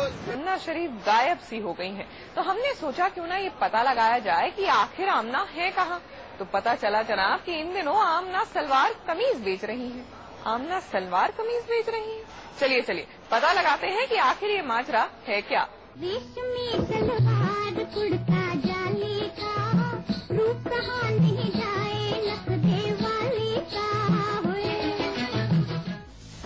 आमना शरीफ गायब सी हो गई हैं, तो हमने सोचा क्यों ना ये पता लगाया जाए कि आखिर आमना है कहाँ। तो पता चला जनाब कि इन दिनों आमना सलवार कमीज बेच रही है। आमना सलवार कमीज बेच रही है। चलिए चलिए पता लगाते हैं कि आखिर ये माजरा है क्या। रेशमी सलवार कुर्ता जाली का, रूप कहाँ नहीं जाए नखरे वाली का।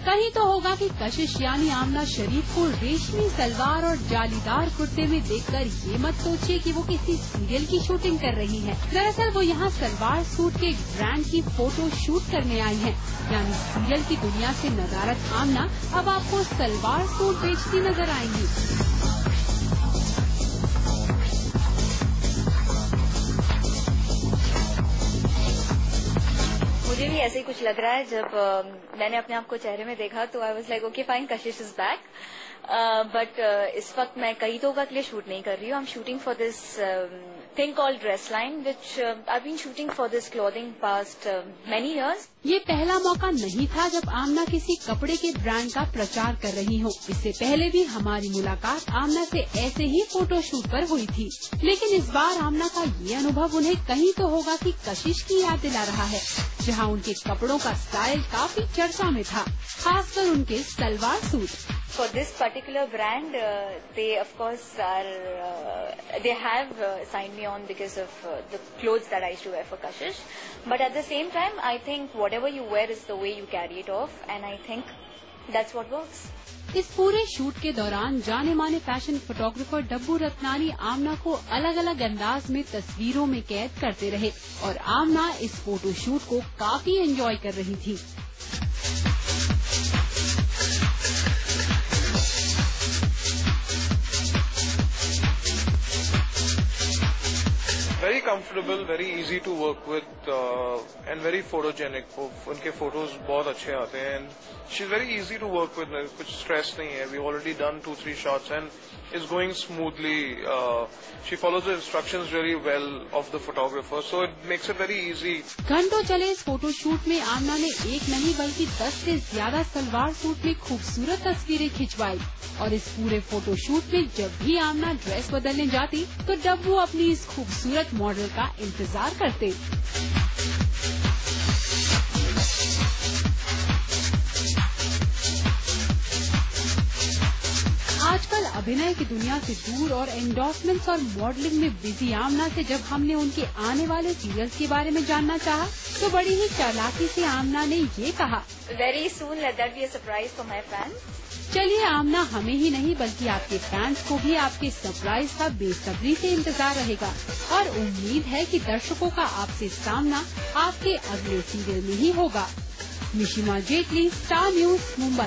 कहीं तो होगा कि कशिश यानी आमना शरीफ को रेशमी सलवार और जालीदार कुर्ते में देखकर ये मत सोचिए कि वो किसी सीरियल की शूटिंग कर रही है। दरअसल वो यहाँ सलवार सूट के एक ब्रांड की फोटो शूट करने आई है। यानी सीरियल की दुनिया से नदारत आमना अब आपको सलवार सूट बेचती नजर आएंगी। मुझे भी ऐसे ही कुछ लग रहा है। जब मैंने अपने आप को चेहरे में देखा तो I was like okay fine, Kashish is back. But इस वक्त मैं कई लोगों के लिए शूट नहीं कर रही हूँ। I am shooting for this thing called dress line, which I been shooting for this clothing past many years. ये पहला मौका नहीं था जब आमना किसी कपड़े के ब्रांड का प्रचार कर रही हो। इससे पहले भी हमारी मुलाकात आमना से ऐसे ही फोटो शूट पर हुई थी, लेकिन इस बार आमना का ये अनुभव उन्हें कहीं तो होगा कि कशिश की याद दिला रहा है, जहां उनके कपड़ों का स्टाइल काफी चर्चा में था, खासकर उनके salwar suit. For this particular brand, they of course are, they have signed me on because of the clothes that I used to wear for Kashish. But at the same time, I think whatever you wear is the way you carry it off, and I think that's what works. इस पूरे shoot के दौरान जाने माने fashion photographer डब्बू रत्नानी आमना को अलग अलग अंदाज में तस्वीरों में कैद करते रहे और आमना इस फोटो शूट को काफी एंजॉय कर रही थी। Very comfortable, very easy to work with, and very photogenic. उनके photos बहुत अच्छे आते हैं and she's very easy to work with. कुछ stress नहीं है. We've already done 2-3 shots and it's going smoothly. She follows the instructions really well of the photographer, so it makes it very easy. घंटों चले इस photo shoot में आमना ने एक नहीं बल्कि 10 से ज्यादा सलवार सूट में खूबसूरत तस्वीरें खिंचवाई और इस पूरे फोटो शूट में जब भी आमना ड्रेस बदलने जाती तो डब्बू अपनी इस खूबसूरत मॉडल का इंतजार करते। आजकल अभिनय की दुनिया से दूर और एंडोर्समेंट्स और मॉडलिंग में बिजी आमना से जब हमने उनके आने वाले सीरियल्स के बारे में जानना चाहा तो बड़ी ही चालाकी से आमना ने ये कहा, Very soon let that be a surprise for my fans. चलिए आमना हमें ही नहीं बल्कि आपके फैंस को भी आपके सरप्राइज का बेसब्री से इंतजार रहेगा और उम्मीद है कि दर्शकों का आपसे सामना आपके अगले सीरियल में ही होगा। Mishima Jaitley, star news, Mumbai.